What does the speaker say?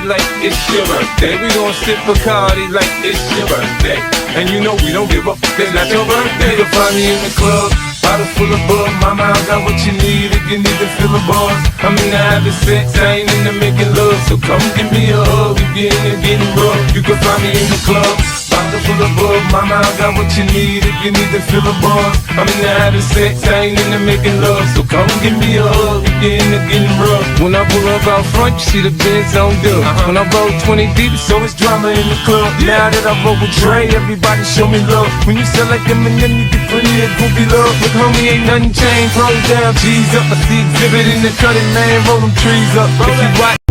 like it's your birthday. We gon' sip Bacardi like it's your birthday. And you know we don't give up, it's not your birthday. You can find me in the club, bottle full of bug. Mama, I got what you need if you need to fill a buzz. I'm in the having sex, I ain't into making love. So come give me a hug if you're in there getting rough. You can find me in the club, bottle full of bug. Mama, I got what you need if you need to fill a buzz. I'm in the having sex, I ain't into making love. So come give me a hug if you're in there getting rough. When I pull up out front, you see the Benz on dub. When I roll 20 deep, so it's drama in the club. Now that I roll with Dre, everybody show me love. When you sell like them and then you get plenty of goofy love. Look homie, ain't nothing changed, roll down, G's up. I see exhibit in the cutting, man, roll them trees up. If you watch